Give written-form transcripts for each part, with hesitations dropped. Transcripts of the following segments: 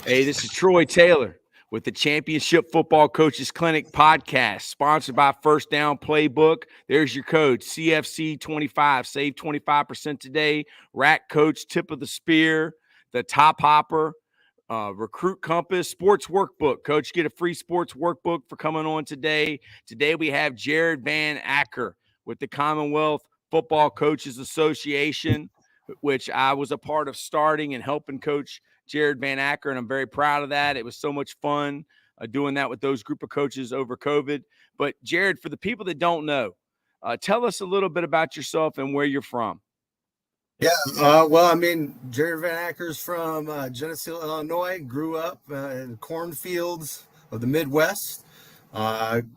Hey, this is Troy Taylor with the Championship Football Coaches Clinic podcast, sponsored by First Down Playbook. There's your code, CFC25. Save 25% today. Rack Coach, Tip of the Spear, the Top Hopper, Recruit Compass, Sports Workbook. Coach, get a free sports workbook for coming on today. Today we have Jared Van Acker with the Commonwealth Football Coaches Association, which I was a part of starting and helping coach Jared Van Acker, and I'm very proud of that. It was so much fun doing that with those group of coaches over COVID. But Jared, for the people that don't know, tell us a little bit about yourself and where you're from. Yeah, Jared Van Acker's from Geneseo, Illinois. Grew up in cornfields of the Midwest.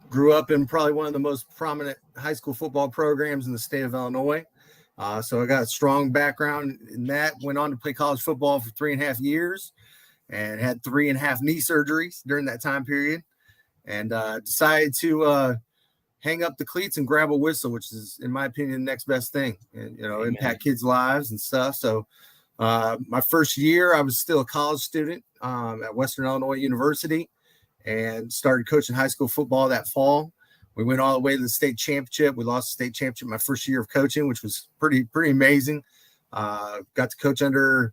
Grew up in probably one of the most prominent high school football programs in the state of Illinois. So I got a strong background in that. Went on to play college football for 3.5 years and had 3.5 knee surgeries during that time period. And decided to hang up the cleats and grab a whistle, which is, in my opinion, the next best thing, and, impact kids' lives and stuff. So my first year, I was still a college student at Western Illinois University and started coaching high school football that fall. We went all the way to the state championship. We lost the state championship my first year of coaching, which was pretty amazing. Got to coach under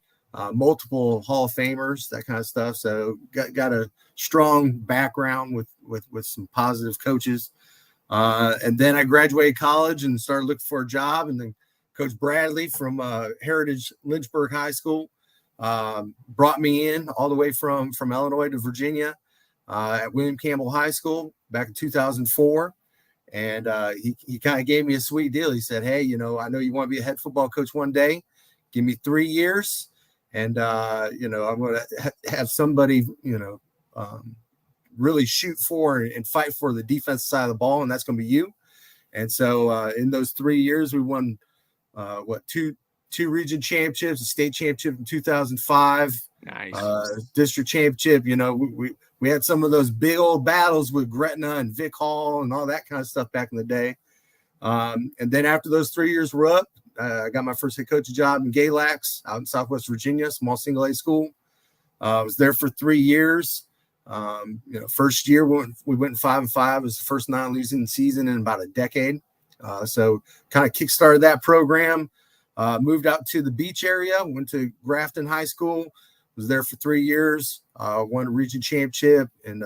multiple Hall of Famers, that kind of stuff. So got a strong background with some positive coaches. And then I graduated college and started looking for a job. And then Coach Bradley from Heritage Lynchburg High School brought me in all the way from Illinois to Virginia at William Campbell High School back in 2004. And he kind of gave me a sweet deal. He said, hey, I know you want to be a head football coach one day. Give me 3 years. And, I'm going to have somebody, really shoot for and fight for the defensive side of the ball, and that's going to be you. And so in those 3 years, we won two region championships, a state championship in 2005, nice, district championship. We had some of those big old battles with Gretna and Vic Hall and all that kind of stuff back in the day. And then after those 3 years were up, I got my first head coaching job in Galax out in Southwest Virginia, small single A school. I was there for 3 years. First year we went 5-5. It was the first non-losing season in about a decade. So kind of kickstarted that program. Moved out to the beach area. Went to Grafton High School. Was there for 3 years. Won a region championship, and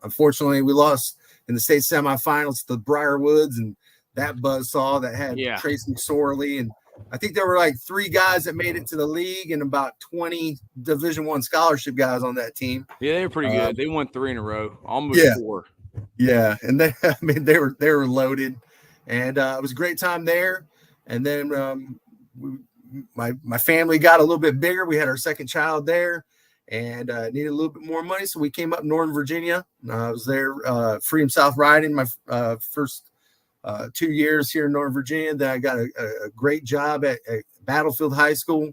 unfortunately we lost in the state semifinals to the Briarwoods and that buzzsaw that had Tracy McSorley, and I think there were like 3 guys that made it to the league and about 20 Division I scholarship guys on that team. Yeah, they were pretty good. They won 3 in a row, almost 4. Yeah, and then they were loaded, and it was a great time there. And then my family got a little bit bigger. We had our second child there, and needed a little bit more money, so we came up Northern Virginia. I was there, Freedom South Riding, my first 2 years here in Northern Virginia. Then I got a great job at Battlefield High School.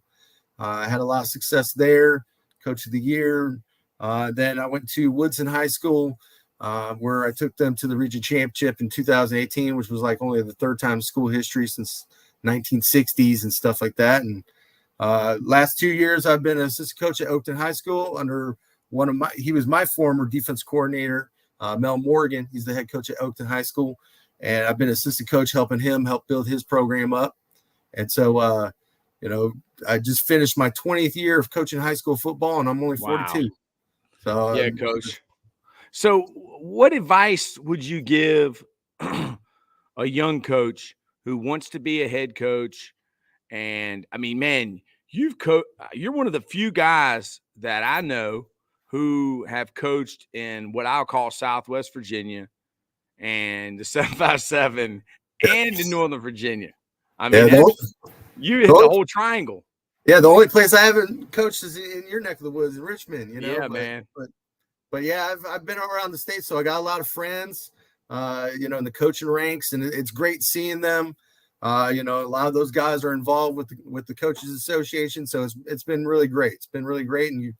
I had a lot of success there, coach of the year. Then I went to Woodson High School, where I took them to the region championship in 2018, which was like only the third time in school history since 1960s and stuff like that. And last 2 years, I've been an assistant coach at Oakton High School under he was my former defense coordinator, Mel Morgan. He's the head coach at Oakton High School. And I've been assistant coach helping him help build his program up. And so, I just finished my 20th year of coaching high school football, and I'm only 42. So yeah, Coach. So what advice would you give a young coach who wants to be a head coach? And I mean, man, you're one of the few guys that I know who have coached in what I'll call Southwest Virginia and the 757 and in Northern Virginia. I mean, you hit the whole triangle. Yeah, the only place I haven't coached is in your neck of the woods in Richmond. Yeah, man. But yeah, I've been around the state, so I got a lot of friends, in the coaching ranks, and it's great seeing them. A lot of those guys are involved with the Coaches Association, so it's been really great. It's been really great, and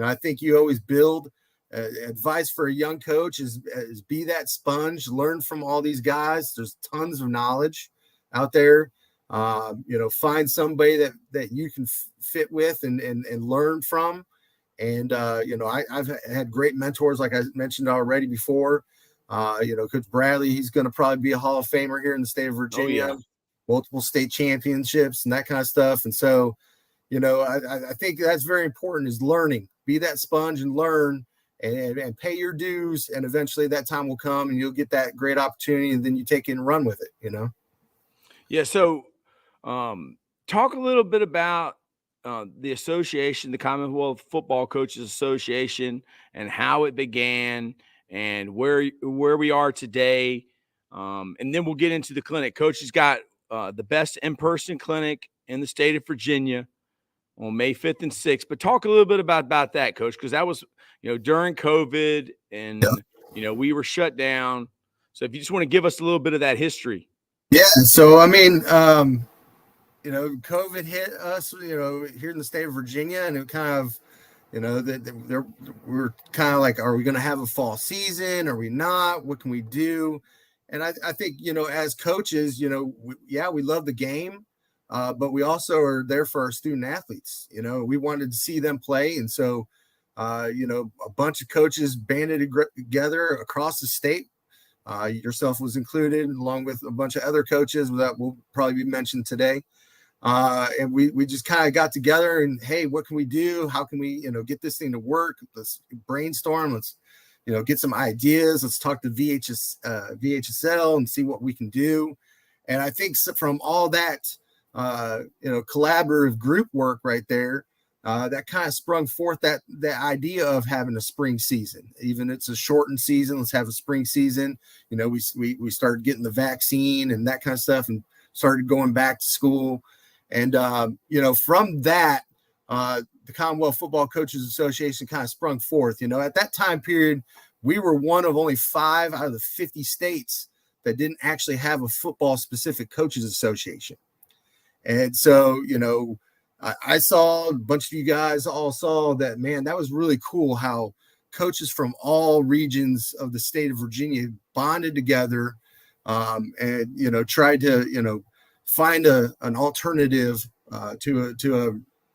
I think you always build. Advice for a young coach is be that sponge, learn from all these guys. There's tons of knowledge out there. Find somebody that you can fit with and learn from, And, I've had great mentors, like I mentioned already before. Coach Bradley, he's going to probably be a Hall of Famer here in the state of Virginia, multiple state championships and that kind of stuff. And so, I think that's very important, is learning. Be that sponge and learn and pay your dues. And eventually that time will come and you'll get that great opportunity, and then you take it and run with it, Yeah. So talk a little bit about the association, the Commonwealth Football Coaches Association, and how it began and where we are today. And then we'll get into the clinic. Coach has got the best in-person clinic in the state of Virginia on May 5th and 6th. But talk a little bit about that, Coach, because that was, during COVID and, we were shut down. So if you just want to give us a little bit of that history. Yeah. So, I mean, COVID hit us, here in the state of Virginia, and it kind of, we're kind of like, are we going to have a fall season? Are we not? What can we do? And I think, as coaches, we love the game, but we also are there for our student athletes. We wanted to see them play. And so, a bunch of coaches banded together across the state. Yourself was included, along with a bunch of other coaches that will probably be mentioned today. And we just kind of got together and, hey, what can we do? How can we, get this thing to work? Let's brainstorm. Let's, get some ideas. Let's talk to VHSL and see what we can do. And I think from all that, collaborative group work right there, that kind of sprung forth that idea of having a spring season. Even it's a shortened season, let's have a spring season. We started getting the vaccine and that kind of stuff, and started going back to school. And, from that, the Commonwealth Football Coaches Association kind of sprung forth. At that time period, we were one of only 5 out of the 50 states that didn't actually have a football specific coaches association. And so, I saw, a bunch of you guys all saw that, man, that was really cool how coaches from all regions of the state of Virginia bonded together, and, tried to, find an alternative to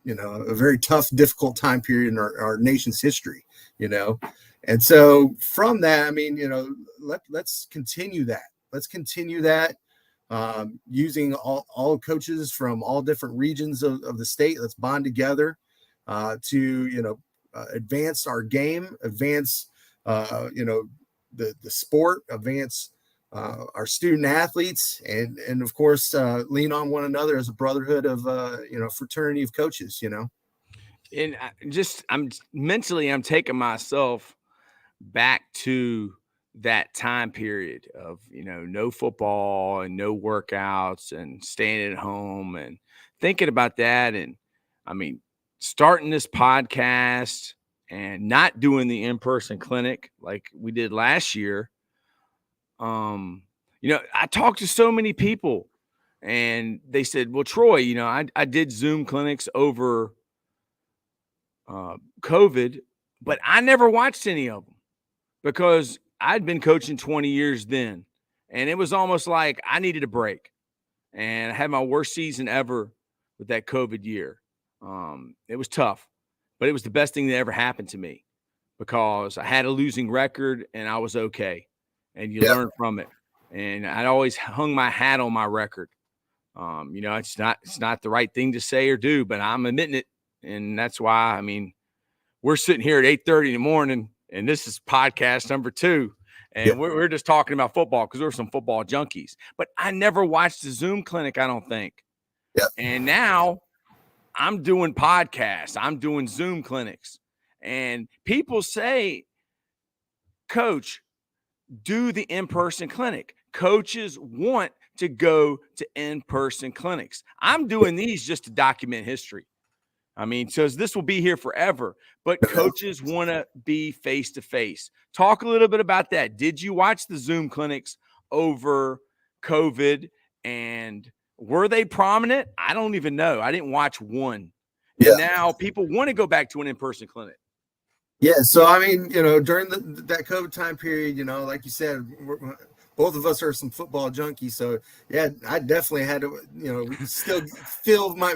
a very tough, difficult time period in our nation's history, And so from that, I mean, let's continue that. Let's continue that, using all coaches from all different regions of the state. Let's bond together to, advance our game, advance, the sport, advance our student athletes, and of course, lean on one another as a brotherhood of, fraternity of coaches, And I'm taking myself back to that time period of, no football and no workouts and staying at home and thinking about that. And I mean, starting this podcast and not doing the in-person clinic like we did last year. I talked to so many people and they said, well, Troy, I did Zoom clinics over COVID, but I never watched any of them because I'd been coaching 20 years then. And it was almost like I needed a break, and I had my worst season ever with that COVID year. It was tough, but it was the best thing that ever happened to me because I had a losing record and I was okay. And you learn from it. And I'd always hung my hat on my record. It's not the right thing to say or do, but I'm admitting it. And that's why, I mean, we're sitting here at 8:30 in the morning, and this is podcast number 2. And we're just talking about football because we're some football junkies. But I never watched the Zoom clinic, I don't think. And now I'm doing podcasts. I'm doing Zoom clinics. And people say, Coach, do the in-person clinic. Coaches want to go to in-person clinics. I'm doing these just to document history. I mean, so this will be here forever, but coaches want to be face-to-face. Talk a little bit about that. Did you watch the Zoom clinics over COVID, and were they prominent? I don't even know. I didn't watch one. And now people want to go back to an in-person clinic. Yeah. So, I mean, during that COVID time period, like you said, both of us are some football junkies. So yeah, I definitely had to, still fill my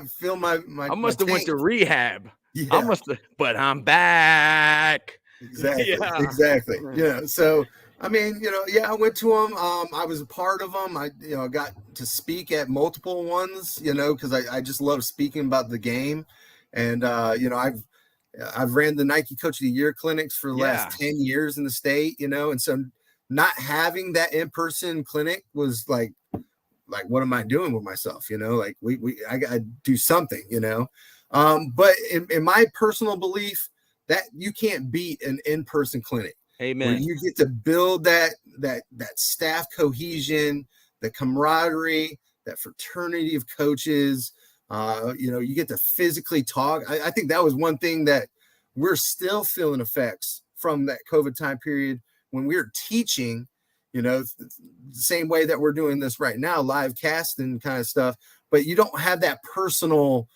I must have went to rehab. I Yeah, must have, but I'm back. exactly, Yeah. exactly. So I mean, yeah, I went to them. I was a part of them. I got to speak at multiple ones, because I just love speaking about the game. And I've ran the Nike Coach of the Year clinics for the last 10 years in the state, and so not having that in-person clinic was like, what am I doing with myself? Like I got to do something, but in my personal belief, that you can't beat an in-person clinic. Where Amen. you get to build that staff cohesion, the camaraderie, that fraternity of coaches. You get to physically talk. I think that was one thing that we're still feeling effects from that COVID time period when we were teaching, the same way that we're doing this right now, live casting kind of stuff, but you don't have that personal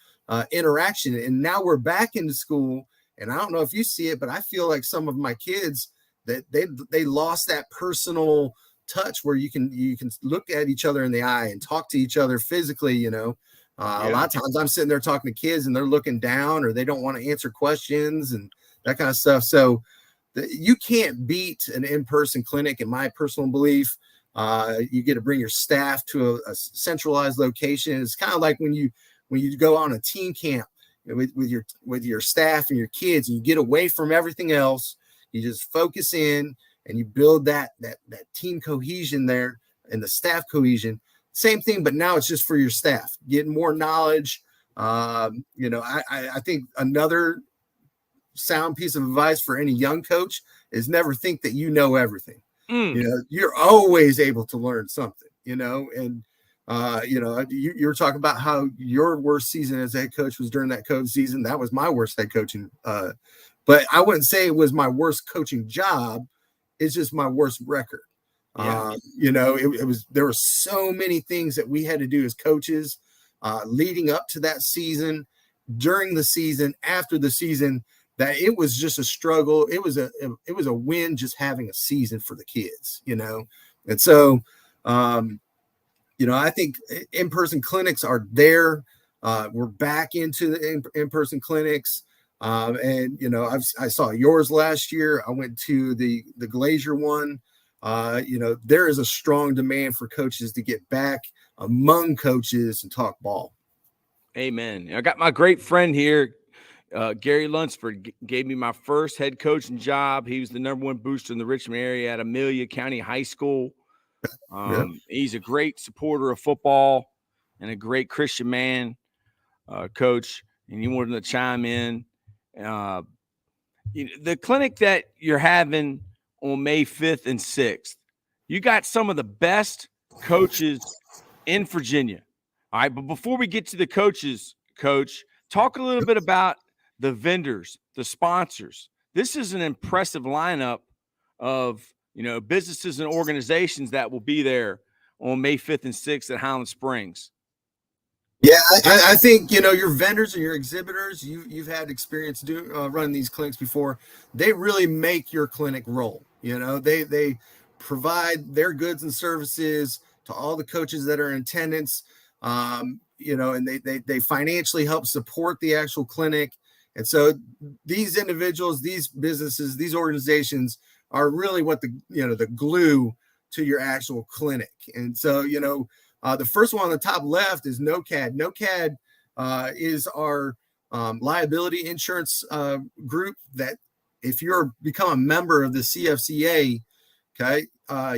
interaction. And now we're back into school. And I don't know if you see it, but I feel like some of my kids, that they lost that personal touch where you can look at each other in the eye and talk to each other physically. A lot of times I'm sitting there talking to kids and they're looking down or they don't want to answer questions and that kind of stuff. So you can't beat an in-person clinic, in my personal belief. You get to bring your staff to a centralized location. It's kind of like when you go on a team camp with your staff and your kids, and you get away from everything else. You just focus in and you build that team cohesion there and the staff cohesion. Same thing, but now it's just for your staff, getting more knowledge. I think another sound piece of advice for any young coach is never think that you know everything. You're always able to learn something, and you were talking about how your worst season as a head coach was during that COVID season. That was my worst head coaching, but I wouldn't say it was my worst coaching job. It's just my worst record. It was, there were so many things that we had to do as coaches leading up to that season, during the season, after the season, that it was just a struggle. It was a win just having a season for the kids, and so, I think in-person clinics are there. We're back into the in-person clinics. And I saw yours last year. I went to the Glacier one. There is a strong demand for coaches to get back among coaches and talk ball. Amen. I got my great friend here, Gary Lunsford, gave me my first head coaching job. He was the #1 booster in the Richmond area at Amelia County High School. He's a great supporter of football and a great Christian man, coach. And he wanted to chime in. The clinic that you're having on May 5th and 6th, you got some of the best coaches in Virginia. All right, but before we get to the coaches, Coach, talk a little bit about the vendors, the sponsors. This is an impressive lineup of businesses and organizations that will be there on May 5th and 6th at Highland Springs. Yeah, I think your vendors and your exhibitors. You've had experience running these clinics before. They really make your clinic roll. They provide their goods and services to all the coaches that are in attendance. And they financially help support the actual clinic. And so these individuals, these businesses, these organizations are really what the glue to your actual clinic. And so the first one on the top left is NOCAD. NOCAD is our liability insurance group that if you're become a member of the CFCA, okay,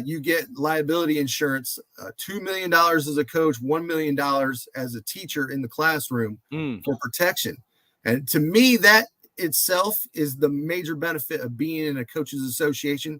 you get liability insurance, $2 million as a coach, $1 million as a teacher in the classroom for protection. And to me, that itself is the major benefit of being in a coaches association,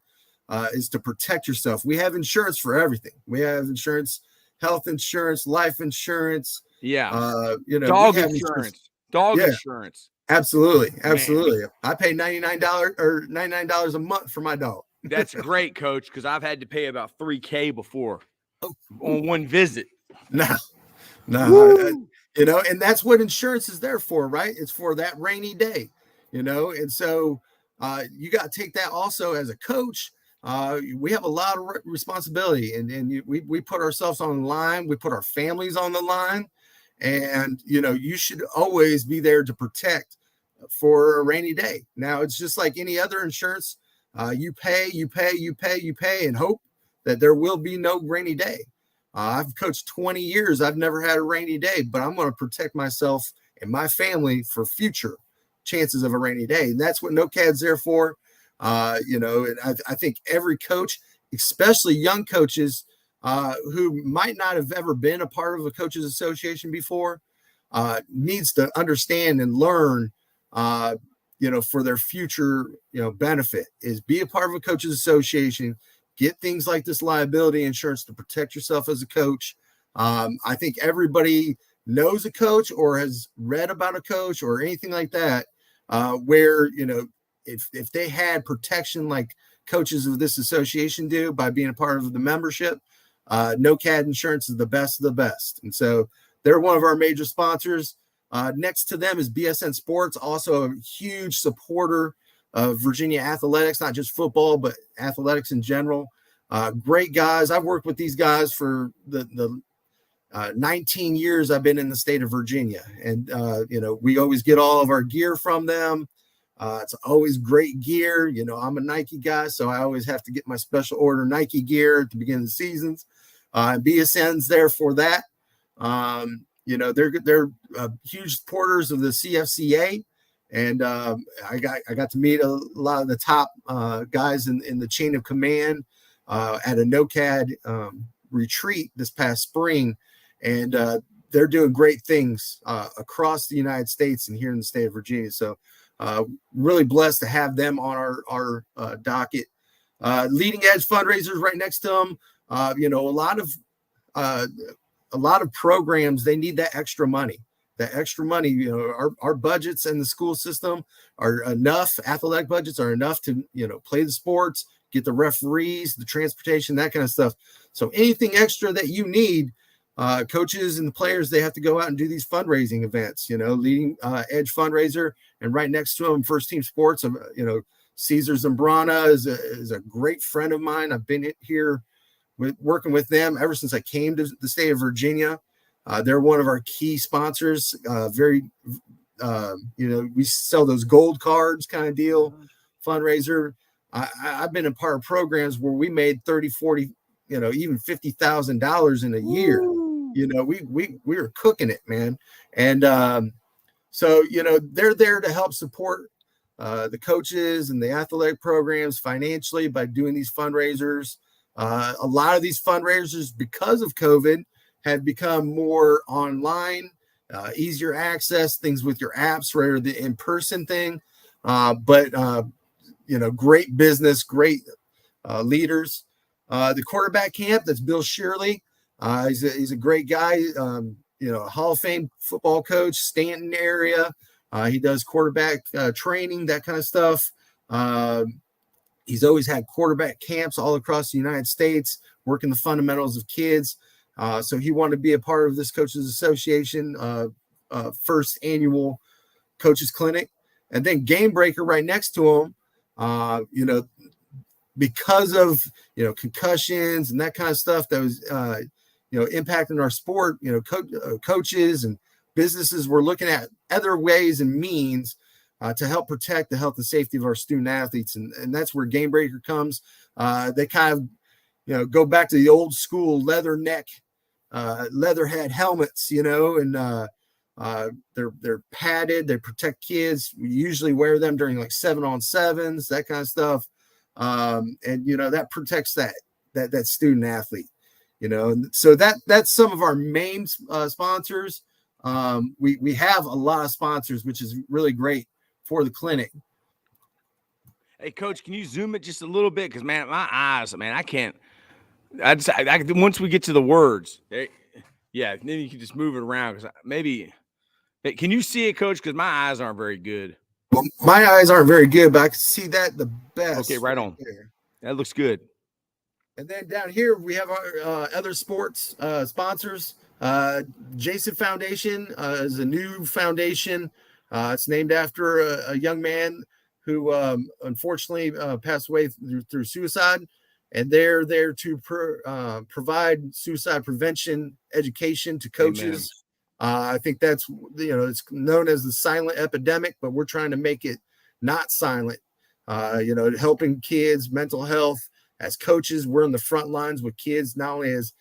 is to protect yourself. We have insurance for everything. We have insurance, health insurance, life insurance. Dog insurance. Dog insurance. Absolutely. Man. I pay $99 a month for my dog. That's great, Coach, because I've had to pay about $3,000 before on one visit. No. And that's what insurance is there for, right? It's for that rainy day, and so you got to take that also as a coach. We have a lot of responsibility, and we put ourselves on the line. We put our families on the line, and you should always be there to protect for a rainy day. Now it's just like any other insurance. You pay, and hope that there will be no rainy day. I've coached 20 years. I've never had a rainy day, but I'm going to protect myself and my family for future chances of a rainy day. And that's what NOCAD's there for. And I think every coach, especially young coaches who might not have ever been a part of a coaches association before, needs to understand and learn, for their future, benefit is be a part of a coaches association, get things like this liability insurance to protect yourself as a coach. I think everybody knows a coach or has read about a coach or anything like that, where, if they had protection like coaches of this association do by being a part of the membership, NOCAD Insurance is the best of the best. And so they're one of our major sponsors. Next to them is BSN Sports, also a huge supporter of Virginia athletics, not just football, but athletics in general. Great guys. I've worked with these guys for the 19 years I've been in the state of Virginia. And, we always get all of our gear from them. It's always great gear. I'm a Nike guy, so I always have to get my special order Nike gear at the beginning of the seasons. BSN's there for that. They're huge supporters of the CFCA, and I got to meet a lot of the top guys in the chain of command at a NOCAD retreat this past spring, and they're doing great things across the United States and here in the state of Virginia. So really blessed to have them on our docket. Leading Edge fundraisers right next to them. A lot of programs, they need that extra money. That extra money, our budgets in the school system are enough. Athletic budgets are enough to, play the sports, get the referees, the transportation, that kind of stuff. So anything extra that you need, coaches and the players, they have to go out and do these fundraising events, Leading Edge fundraiser. And right next to them, First Team Sports, Cesar Zambrana is a great friend of mine. I've been here working with them ever since I came to the state of Virginia. They're one of our key sponsors. We sell those gold cards kind of deal, fundraiser. I've been a part of programs where we made 30, 40, even $50,000 in a year. We were cooking it, man. And so they're there to help support the coaches and the athletic programs financially by doing these fundraisers. A lot of these fundraisers, because of COVID, have become more online, easier access, things with your apps rather than the in-person thing. But great business, great leaders. The quarterback camp, that's Bill Shearley. He's a great guy, Hall of Fame football coach, Stanton area. He does quarterback training, that kind of stuff. He's always had quarterback camps all across the United States, working the fundamentals of kids. So he wanted to be a part of this Coaches Association first annual coaches clinic. And then Game Breaker right next to him, because of, concussions and that kind of stuff that was, impacting our sport, coaches and businesses were looking at other ways and means to help protect the health and safety of our student athletes. And that's where Game Breaker comes. They kind of, go back to the old school leather neck, leatherhead helmets, and they're padded. They protect kids. We usually wear them during like 7-on-7s, that kind of stuff. And, that protects that student athlete, and so that's some of our main sponsors. We have a lot of sponsors, which is really great for the clinic. Hey, Coach, can you zoom it just a little bit? Because, man, my eyes, man, I can't. Once we get to the words, then you can just move it around. Because maybe, hey, can you see it, Coach? Because my eyes aren't very good. Well, my eyes aren't very good, but I can see that the best. Okay, right on. There. That looks good. And then down here, we have our other sports sponsors. Jason Foundation is a new foundation. It's named after a young man who unfortunately passed away through suicide. And they're there to provide suicide prevention education to coaches I think that's, it's known as the silent epidemic, but we're trying to make it not silent. Helping kids, mental health. As coaches, we're in the front lines with kids, not only as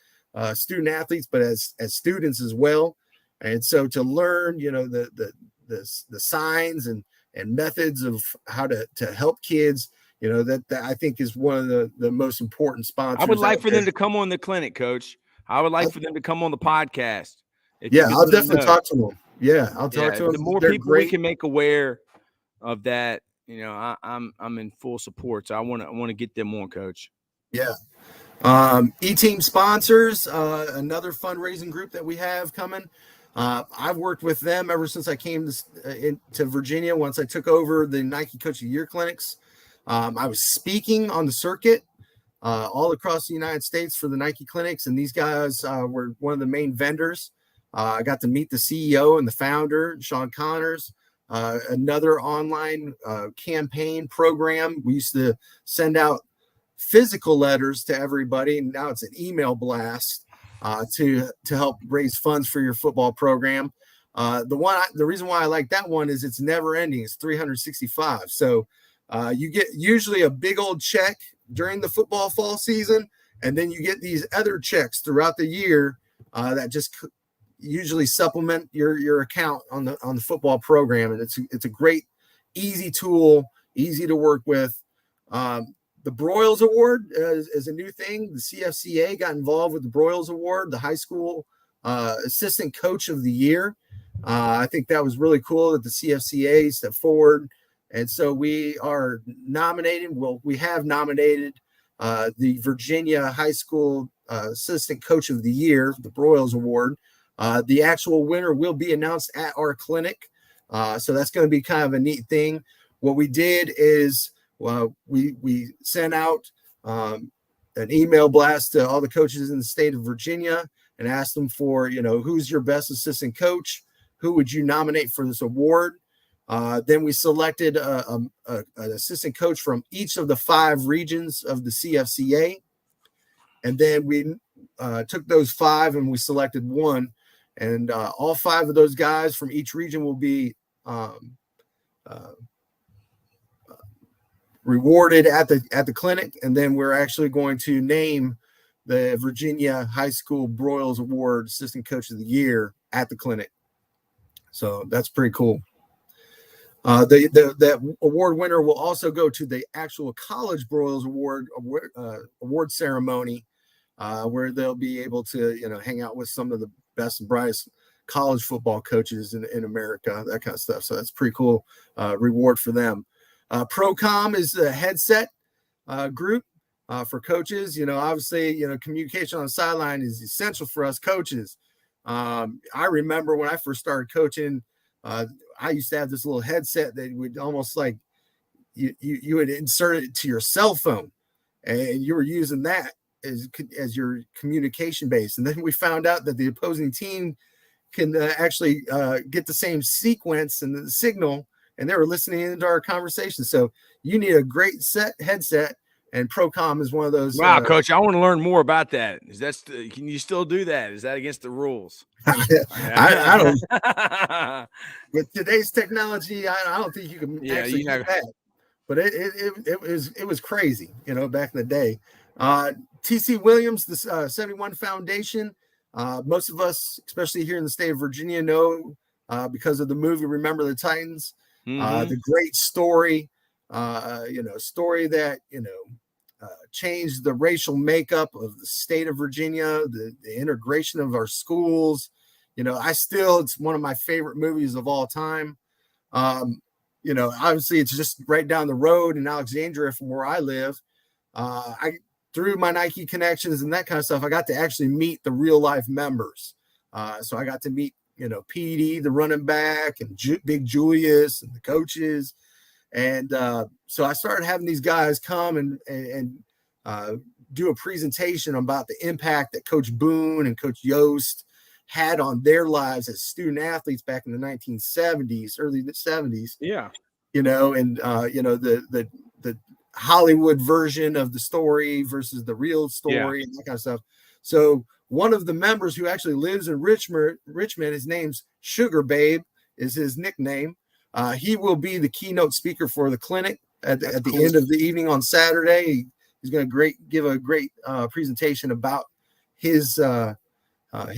student athletes, but as students as well. And so to learn, the signs and methods of how to help kids, that I think is one of the most important sponsors. I would like for them to come on the clinic, Coach. I would like for them to come on the podcast. Yeah, I'll definitely talk to them. Yeah, I'll talk to them. The more people we can make aware of that, I'm in full support. So I want to get them on, Coach. Yeah. E-Team sponsors, another fundraising group that we have coming. I've worked with them ever since I came to Virginia. Once I took over the Nike Coach of the Year clinics, I was speaking on the circuit all across the United States for the Nike clinics, and these guys were one of the main vendors. I got to meet the CEO and the founder, Sean Connors. Another online campaign program. We used to send out physical letters to everybody, and now it's an email blast to help raise funds for your football program. The reason why I like that one is it's never ending. It's 365. So you get usually a big old check during the football fall season, and then you get these other checks throughout the year that just usually supplement your account on the football program. And it's a great, easy tool, easy to work with. The Broyles Award is a new thing. The CFCA got involved with the Broyles Award, the high school assistant coach of the year. I think that was really cool that the CFCA stepped forward. And so we are nominating. Well, we have nominated the Virginia High School Assistant Coach of the Year, the Broyles Award. The actual winner will be announced at our clinic. So that's going to be kind of a neat thing. What we did is we sent out an email blast to all the coaches in the state of Virginia and asked them for, who's your best assistant coach? Who would you nominate for this award? Then we selected an assistant coach from each of the 5 regions of the CFCA. And then we took those 5 and we selected one. And all 5 of those guys from each region will be rewarded at the clinic. And then we're actually going to name the Virginia High School Broyles Award Assistant Coach of the Year at the clinic. So that's pretty cool. That award winner will also go to the actual College Broyles award ceremony, where they'll be able to, hang out with some of the best and brightest college football coaches in America, that kind of stuff. So that's pretty cool reward for them. ProCom is the headset group for coaches. Obviously, communication on the sideline is essential for us coaches. I remember when I first started coaching, I used to have this little headset that would almost like you would insert it to your cell phone, and you were using that as your communication base. And then we found out that the opposing team can actually get the same sequence and the signal, and they were listening into our conversation. So you need a great headset, and ProCom is one of those. Wow, Coach, I want to learn more about that. Can you still do that? Is that against the rules? I don't. With today's technology, I don't think you can actually do that. But it was crazy, back in the day. TC Williams, the 71 Foundation. Most of us, especially here in the state of Virginia, know because of the movie Remember the Titans. The great story, story that changed the racial makeup of the state of Virginia, the integration of our schools. It's one of my favorite movies of all time. Obviously it's just right down the road in Alexandria from where I live. Through my Nike connections and that kind of stuff, I got to actually meet the real life members. So I got to meet, PD, the running back, and Big Julius and the coaches. And so I started having these guys come and do a presentation about the impact that Coach Boone and Coach Yost had on their lives as student athletes back in the 1970s, early 70s. Yeah. The Hollywood version of the story versus the real story and that kind of stuff. So one of the members who actually lives in Richmond, his name's Sugar Babe is his nickname. He will be the keynote speaker for the clinic at the end of the evening on Saturday. He's going to give a great presentation about his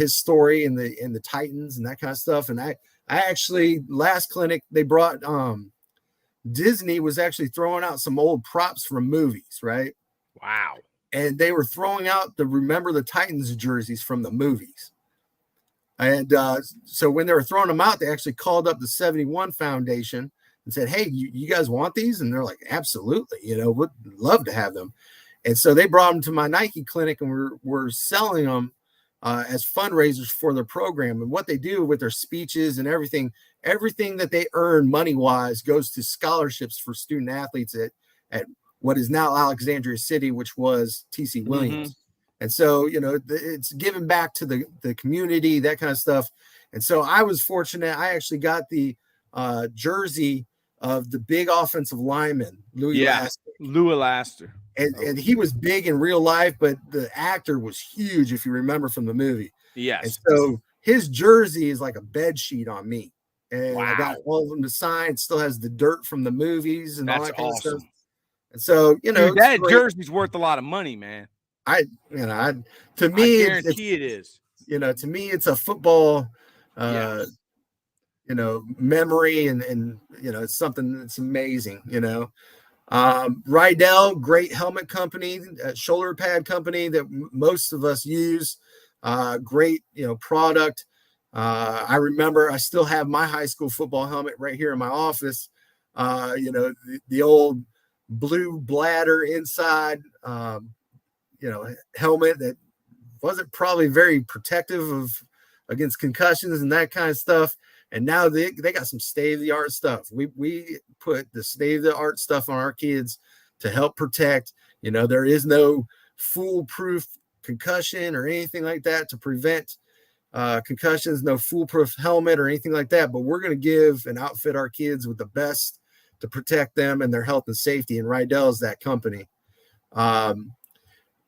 story and the Titans and that kind of stuff. And I actually, last clinic, they brought Disney was actually throwing out some old props from movies, right? Wow. And they were throwing out the Remember the Titans jerseys from the movies. And so when they were throwing them out, they actually called up the 71 Foundation and said, hey, you guys want these? And they're like, absolutely, would love to have them. And so they brought them to my Nike clinic, and we're selling them as fundraisers for their program. And what they do with their speeches and everything that they earn money-wise goes to scholarships for student athletes at what is now Alexandria City, which was TC Williams. And so, it's giving back to the community, that kind of stuff. And so I was fortunate. I actually got the jersey of the big offensive lineman, Louis Laster. And he was big in real life, but the actor was huge, if you remember from the movie. Yes. And so his jersey is like a bed sheet on me. And wow. I got all of them to sign. It still has the dirt from the movies and all that kind of stuff. And so, dude, that jersey's worth a lot of money, man. To me, I guarantee it is. To me, it's a football, memory, and it's something that's amazing. Rydell, great helmet company, shoulder pad company that most of us use. Great, product. I remember I still have my high school football helmet right here in my office. The old blue bladder inside, helmet that wasn't probably very protective against concussions and that kind of stuff. And now they got some state-of-the-art stuff. We put the state-of-the-art stuff on our kids to help protect. There is no foolproof concussion or anything like that to prevent concussions, no foolproof helmet or anything like that. But we're going to give and outfit our kids with the best to protect them and their health and safety. And Rydell is that company.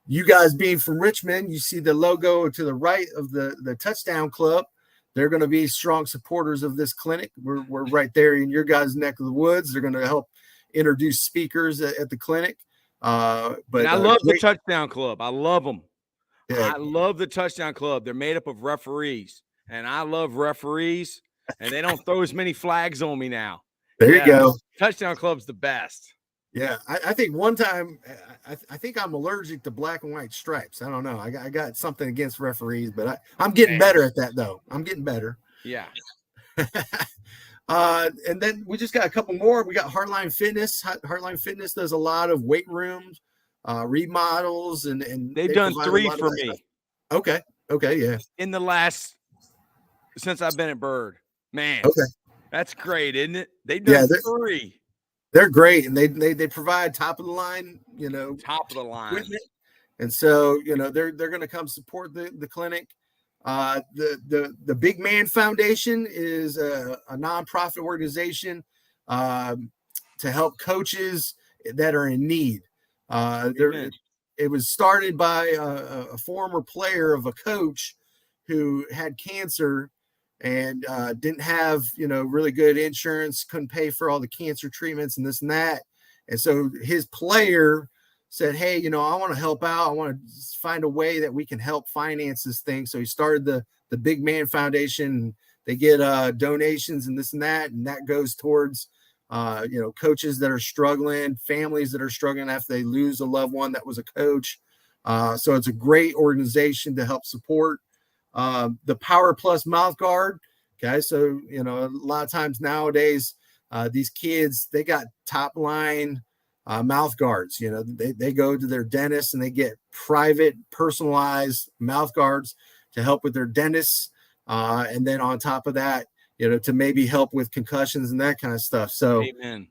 You guys being from Richmond, you see the logo to the right of the Touchdown Club. They're going to be strong supporters of this clinic. We're right there in your guys' neck of the woods. They're going to help introduce speakers at the clinic. But I love the Touchdown Club. I love them. Yeah. I love the Touchdown Club. They're made up of referees, and I love referees, and they don't throw as many flags on me now. There you go. Touchdown Club's the best. Yeah, I think one time, I think I'm allergic to black and white stripes. I don't know. I got something against referees, but I'm getting better at that, though. I'm getting better. Yeah. And then we just got a couple more. We got Heartline Fitness. Heartline Fitness does a lot of weight rooms, remodels, and they've done 3 for me. Stuff. Okay, yeah. In the last, since I've been at Bird, man. Okay. That's great, isn't it? They've done 3. They're great, and they provide top of the line, top of the line equipment. And so, they're going to come support the clinic. The Big Man Foundation is a nonprofit organization to help coaches that are in need. It was started by a former player of a coach who had cancer and didn't have, really good insurance, couldn't pay for all the cancer treatments and this and that. And so his player said, hey, I want to help out. I want to find a way that we can help finance this thing. So he started the Big Man Foundation. They get donations and this and that goes towards, coaches that are struggling, families that are struggling after they lose a loved one that was a coach. So it's a great organization to help support. The Power Plus mouth guard. Okay. So, a lot of times nowadays, these kids, they got top line mouth guards. They go to their dentist and they get private, personalized mouth guards to help with their dentists. And then on top of that, to maybe help with concussions and that kind of stuff. So, amen.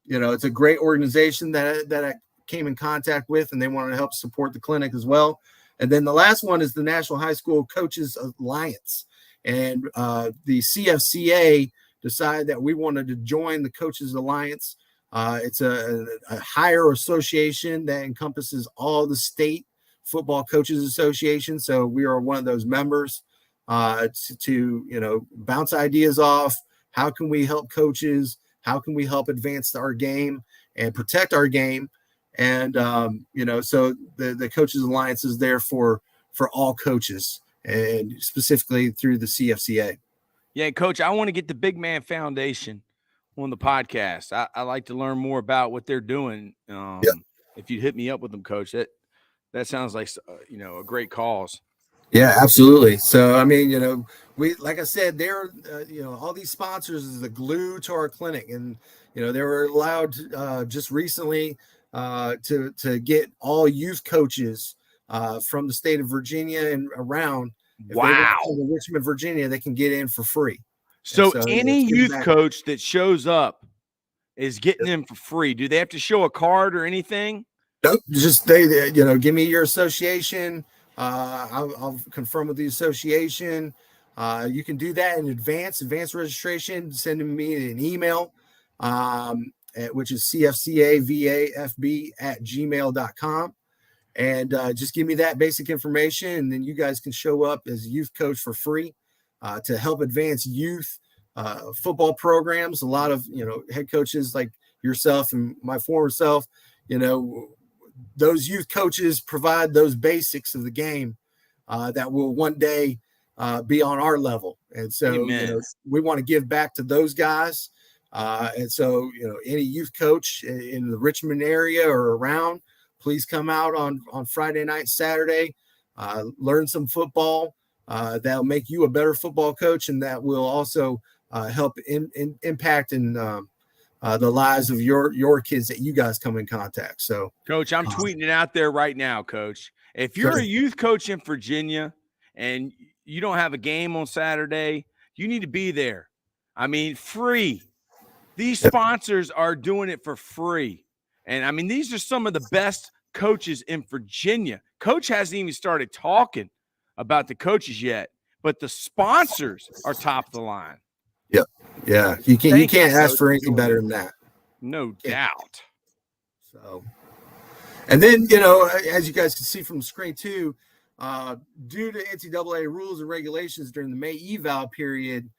It's a great organization that I came in contact with, and they want to help support the clinic as well. And then the last one is the National High School Coaches Alliance. And the CFCA decided that we wanted to join the Coaches Alliance. It's a higher association that encompasses all the state Football Coaches Association. So we are one of those members to bounce ideas off. How can we help coaches? How can we help advance our game and protect our game? And, so the Coaches Alliance is there for all coaches, and specifically through the CFCA. Yeah, Coach, I want to get the Big Man Foundation on the podcast. I like to learn more about what they're doing. If you'd hit me up with them, Coach, that sounds like, a great cause. Yeah, absolutely. So, I mean, we, like I said, they're, all these sponsors is the glue to our clinic. And, they were allowed just recently to get all youth coaches from the state of Virginia and around. If wow. They come to Richmond, Virginia, they can get in for free. So any youth coach that shows up is getting in for free. Do they have to show a card or anything? Nope. Just they give me your association. I'll confirm with the association. You can do that in advance registration, sending me an email, which is cfcavafb@gmail.com. And just give me that basic information, and then you guys can show up as a youth coach for free to help advance youth football programs. A lot of, head coaches like yourself and my former self, those youth coaches provide those basics of the game that will one day be on our level. And so we want to give back to those guys. And so, any youth coach in the Richmond area or around, please come out on Friday night, Saturday, learn some football. That'll make you a better football coach, and that will also help impact in the lives of your kids that you guys come in contact. So, Coach, I'm tweeting it out there right now, Coach. If you're a youth coach in Virginia and you don't have a game on Saturday, you need to be there. I mean, free. These sponsors are doing it for free. And, I mean, these are some of the best coaches in Virginia. Coach hasn't even started talking about the coaches yet, but the sponsors are top of the line. Yep. Yeah. You can't ask for anything better than that. No doubt. So, and then, as you guys can see from the screen too, due to NCAA rules and regulations during the May eval period,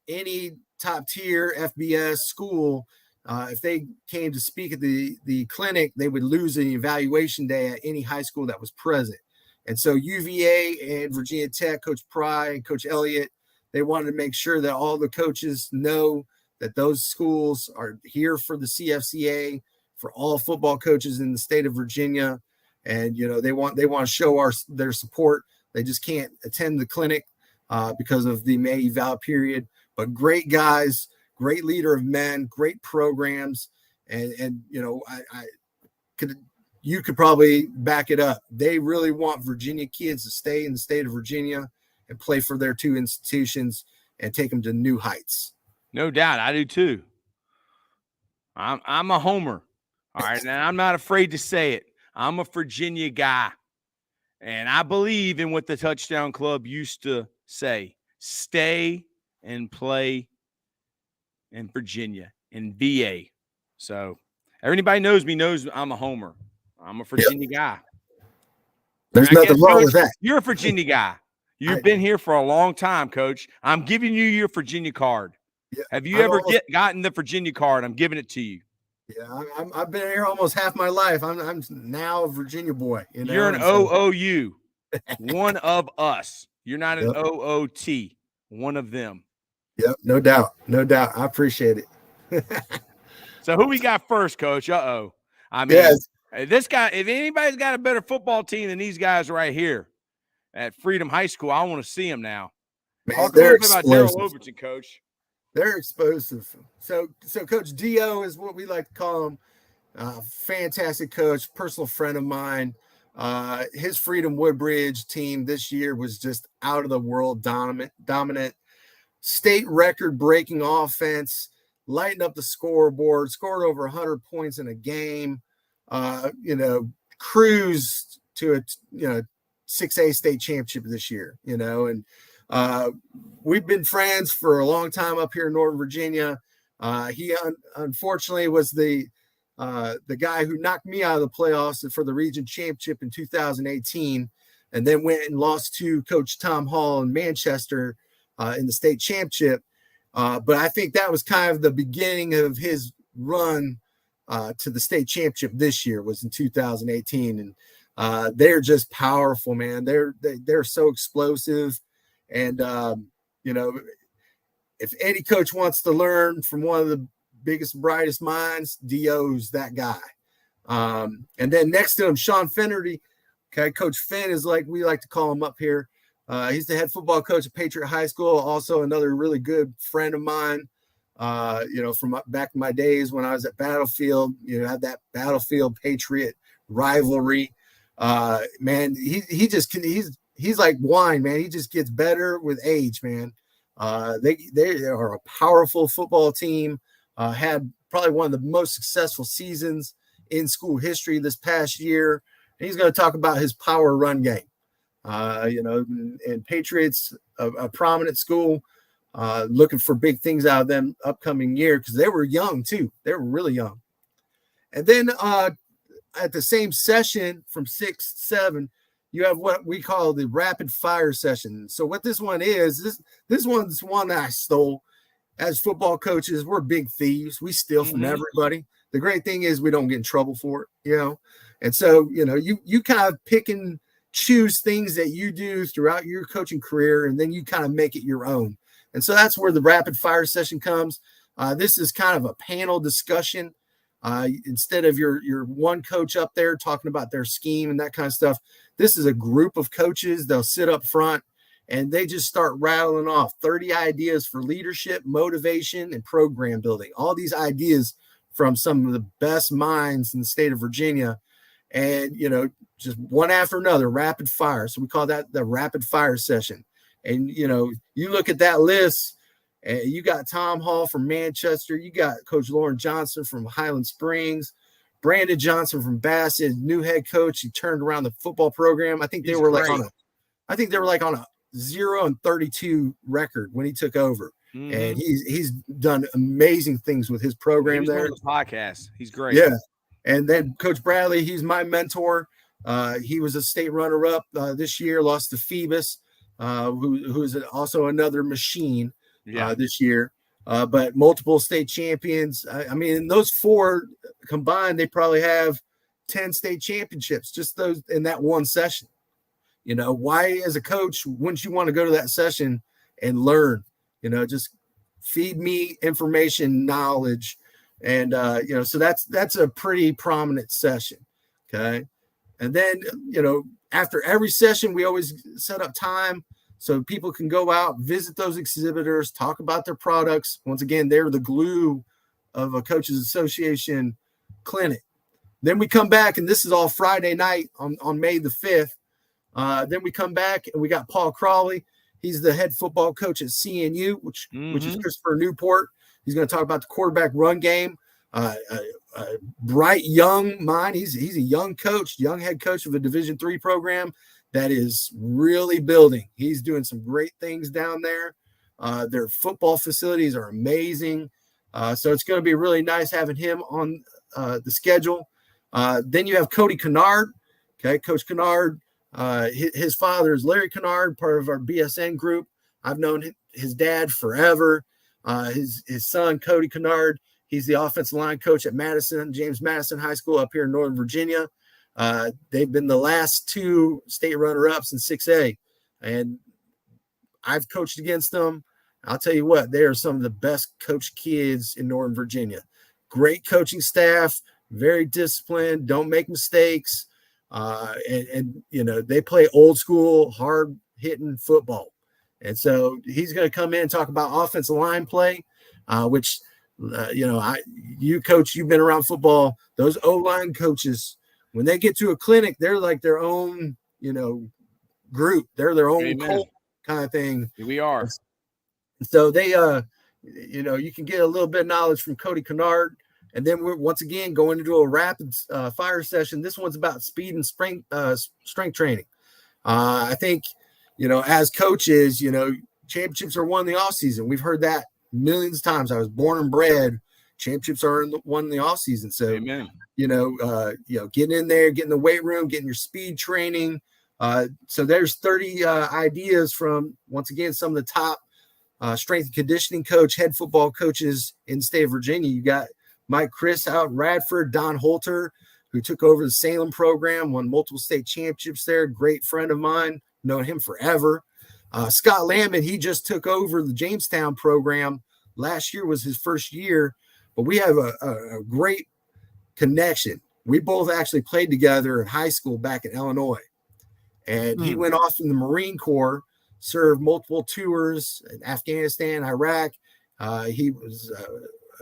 any top tier FBS school, if they came to speak at the clinic, they would lose an evaluation day at any high school that was present. And so UVA and Virginia Tech, Coach Pry and Coach Elliott, they wanted to make sure that all the coaches know that those schools are here for the CFCA, for all football coaches in the state of Virginia. And, they want to show their support. They just can't attend the clinic because of the May eval period. But great guys, great leader of men, great programs. And you could probably back it up. They really want Virginia kids to stay in the state of Virginia and play for their two institutions and take them to new heights. No doubt. I do too. I'm a homer. All right. And I'm not afraid to say it. I'm a Virginia guy. And I believe in what the Touchdown Club used to say: stay and play in Virginia, in VA. So everybody knows me, knows I'm a homer. I'm a Virginia guy. There's nothing wrong with that. You're a Virginia guy. You've been here for a long time, Coach. I'm giving you your Virginia card. Yeah, have you ever gotten the Virginia card? I'm giving it to you. Yeah, I've been here almost half my life. I'm now a Virginia boy. You're an OOU, one of us. You're not an OOT, one of them. Yep, no doubt. I appreciate it. So who we got first, Coach? I mean, this guy, if anybody's got a better football team than these guys right here at Freedom High School, I want to see them now. Man, talk a little bit about DARRYL Overton, Coach. They're explosive. So Coach Dio is what we like to call him. Fantastic coach, personal friend of mine. His Freedom Woodbridge team this year was just out of the world dominant. State record breaking offense, lighting up the scoreboard, scored over 100 points in a game. Cruised to a 6A state championship this year. And we've been friends for a long time up here in Northern Virginia. He unfortunately was the the guy who knocked me out of the playoffs for the region championship in 2018, and then went and lost to Coach Tom Hall in Manchester in the state championship. But I think that was kind of the beginning of his run to the state championship this year, was in 2018. And they're just powerful, man. They're so explosive. And, if any coach wants to learn from one of the biggest, brightest minds, DO's that guy. And then next to him, Sean Finnerty. Okay, Coach Finn is like we like to call him up here. He's the head football coach at Patriot High School, also another really good friend of mine, from back in my days when I was at Battlefield. Had that Battlefield Patriot rivalry. Man, he's like wine, man. He just gets better with age, man. They are a powerful football team. Had probably one of the most successful seasons in school history this past year. And he's going to talk about his power run game. And Patriots, a prominent school, looking for big things out of them upcoming year, because they were young too. They were really young. And then at the same session from 6 to 7, you have what we call the rapid fire session. So what this one is, this one's one that I stole. As football coaches, we're big thieves. We steal from everybody. The great thing is we don't get in trouble for it, And so, you kind of pick and choose things that you do throughout your coaching career, and then you kind of make it your own. And so that's where the rapid fire session comes. This is kind of a panel discussion. Instead of your one coach up there talking about their scheme and that kind of stuff, this is a group of coaches. They'll sit up front and they just start rattling off 30 ideas for leadership, motivation, and program building. All these ideas from some of the best minds in the state of Virginia. And, just one after another, rapid fire. So we call that the rapid fire session. And, you look at that list, and you got Tom Hall from Manchester. You got Coach Loren Johnson from Highland Springs, Brandon Johnson from Bassett, new head coach. He turned around the football program. I think they were like on a 0-32 record when he took over. And he's done amazing things with his program there. The podcast. He's great. Yeah. And then Coach Bradley, he's my mentor. He was a state runner-up this year, lost to Phoebus, who is also another machine this year. But multiple state champions. I mean, those 4 combined, they probably have 10 state championships, just those in that one session. Why as a coach wouldn't you want to go to that session and learn? Just feed me information, knowledge. And, so that's a pretty prominent session. Okay. And then, after every session, we always set up time so people can go out, visit those exhibitors, talk about their products. Once again, they're the glue of a coaches association clinic. Then we come back, and this is all Friday night on May the 5th. Then we come back and we got Paul CROWLEY. He's the head football coach at CNU, which is Christopher Newport. He's going to talk about the quarterback run game. A bright young mind. He's a young coach, young head coach of a Division III program that is really building. He's doing some great things down there. Their football facilities are amazing. So it's going to be really nice having him on the schedule. Then you have Cody CANARD. Okay, Coach CANARD. His father is Larry CANARD, part of our BSN group. I've known his dad forever. His son, Cody CANARD, he's the offensive line coach at James Madison High School up here in Northern Virginia. They've been the last 2 state runner-ups in 6A, and I've coached against them. I'll tell you what, they are some of the best coached kids in Northern Virginia. Great coaching staff, very disciplined, don't make mistakes. And they play old school, hard hitting football. And so he's going to come in and talk about offensive line play, which, you coach, you've been around football. Those O-line coaches, when they get to a clinic, they're like their own, group. They're their own cult kind of thing. Here we are. So they, you can get a little bit of knowledge from Cody CANARD. And then we're once again going to do a rapid fire session. This one's about speed and strength training. I think, as coaches, championships are won in the offseason. We've heard that millions of times. I was born and bred championships are won in the off season. So, Amen. Getting in there, getting the weight room, getting your speed training. So there's 30 ideas from, once again, some of the top strength and conditioning coach, head football coaches in the state of Virginia. You got Mike CRIST out in Radford, Don Holter, who took over the Salem program, won multiple state championships there. Great friend of mine, known him forever. Scott Lamb, he just took over the Jamestown program. Last year was his first year, but we have a great connection. We both actually played together in high school back in Illinois. And he went off in the Marine Corps, served multiple tours in Afghanistan, Iraq. He was,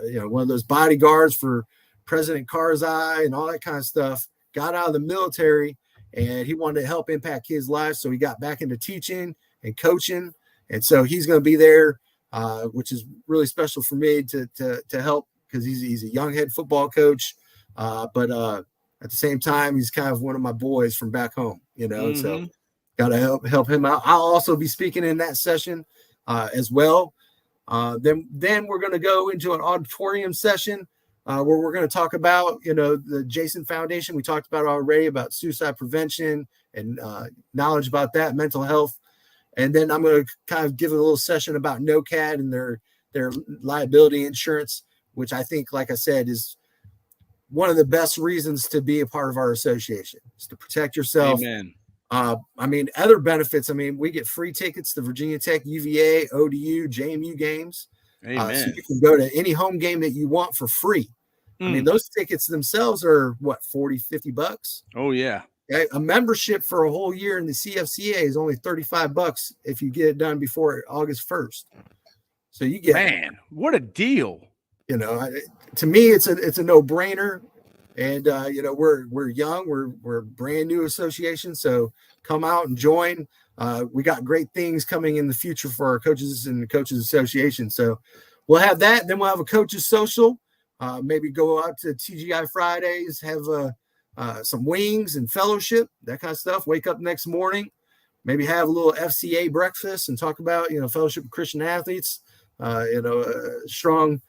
one of those bodyguards for President Karzai and all that kind of stuff. Got out of the military, and he wanted to help impact kids' lives. So he got back into teaching and coaching. And so he's going to be there, which is really special for me to help, because he's a young head football coach. But at the same time, he's kind of one of my boys from back home, so got to help him out. I'll also be speaking in that session as well. Then we're going to go into an auditorium session where we're going to talk about, the Jason Foundation. We talked about already about suicide prevention and knowledge about that, mental health. And then I'm going to kind of give a little session about NOCAD and their liability insurance, which I think, like I said, is one of the best reasons to be a part of our association, is to protect yourself. Amen. Other benefits. We get free tickets to Virginia Tech, UVA, ODU, JMU games. Amen. So you can go to any home game that you want for free. Those tickets themselves are what, $40, $50? Oh yeah. Okay? A membership for a whole year in the CFCA is only $35 if you get it done before August 1st. So you get, man, what a deal. To me, it's a no-brainer. And we're young, we're a brand new association, so come out and join. We got great things coming in the future for our coaches and the Coaches Association. So we'll have that. Then we'll have a coaches social. Maybe go out to TGI Fridays, have some wings and fellowship, that kind of stuff. Wake up next morning, maybe have a little FCA breakfast and talk about Fellowship of Christian Athletes. A strong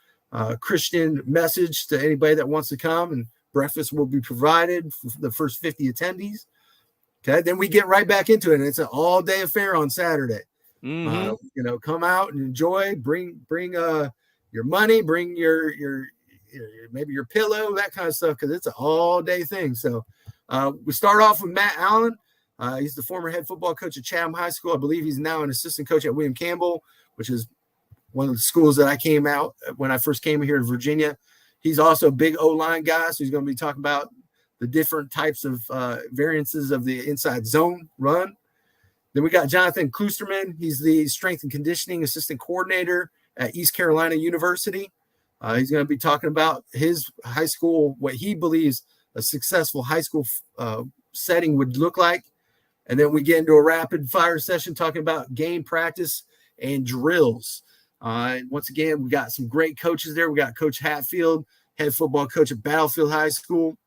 Christian message to anybody that wants to come, and breakfast will be provided for the first 50 attendees. Okay, then we get right back into it, and it's an all-day affair on Saturday. Come out and enjoy. Bring your money, bring your maybe your pillow, that kind of stuff, because it's an all-day thing. So we start off with Matt Allen. He's the former head football coach at Chatham High School. I believe he's now an assistant coach at William Campbell, which is one of the schools that I came out when I first came here to Virginia. He's also a big O-line guy, so he's going to be talking about the different types of variances of the inside zone run. Then we got Jonathan KLOOSTERMAN. He's the strength and conditioning assistant coordinator at East Carolina University. He's going to be talking about his high school, what he believes a successful high school setting would look like. And then we get into a rapid fire session talking about game practice and drills. Once again, we got some great coaches there. We got Coach Hatfield, head football coach at Battlefield High School.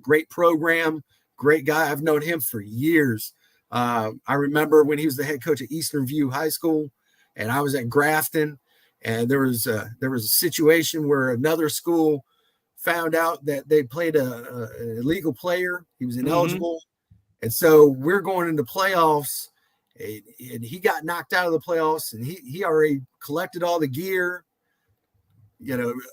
Great program, great guy. I've known him for years. I remember when he was the head coach at Eastern View High School, and I was at Grafton, and there was a situation where another school found out that they played an illegal player. He was ineligible. And so we're going into playoffs, and he got knocked out of the playoffs, and he already collected all the gear.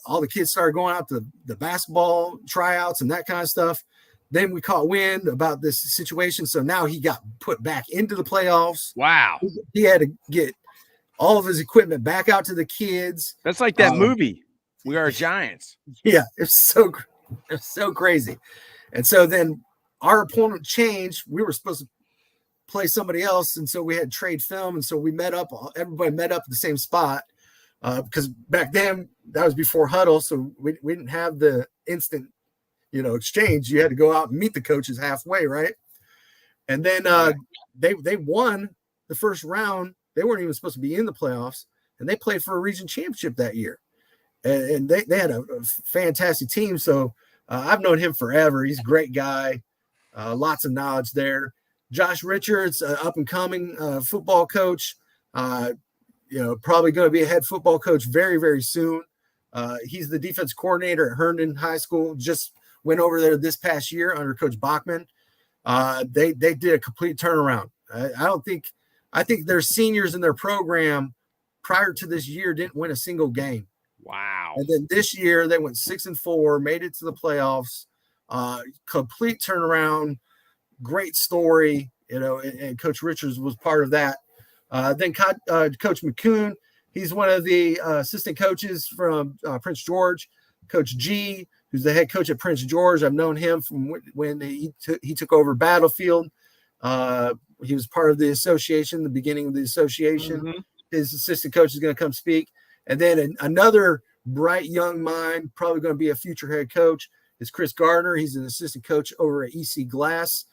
All the kids started going out to the basketball tryouts and that kind of stuff. Then we caught wind about this situation. So now he got put back into the playoffs. Wow. He had to get all of his equipment back out to the kids. That's like that movie, We Are Giants. Yeah, it's so crazy. And so then our opponent changed. We were supposed to play somebody else, and so we had trade film, and so we met up. Everybody met up at the same spot because back then that was before huddle, so we didn't have the instant, exchange. You had to go out and meet the coaches halfway, right? And then they won the first round. They weren't even supposed to be in the playoffs, and they played for a region championship that year. And they had a fantastic team. So I've known him forever. He's a great guy. Lots of knowledge there. Josh Richards, up and coming football coach, probably going to be a head football coach very, very soon. He's the defense coordinator at Herndon High School. Just went over there this past year under Coach Bachman. They did a complete turnaround. I think their seniors in their program prior to this year didn't win a single game. Wow. And then this year they went 6-4, made it to the playoffs. Complete turnaround, great story, and Coach Richards was part of that. Then Coach McCoon, he's one of the assistant coaches from Prince George. Coach G, who's the head coach at Prince George, I've known him from when he took over Battlefield. He was part of the association, the beginning of the association. Mm-hmm. His assistant coach is going to come speak. And then another bright young mind, probably going to be a future head coach, is Chris Gardner. He's an assistant coach over at EC Glass.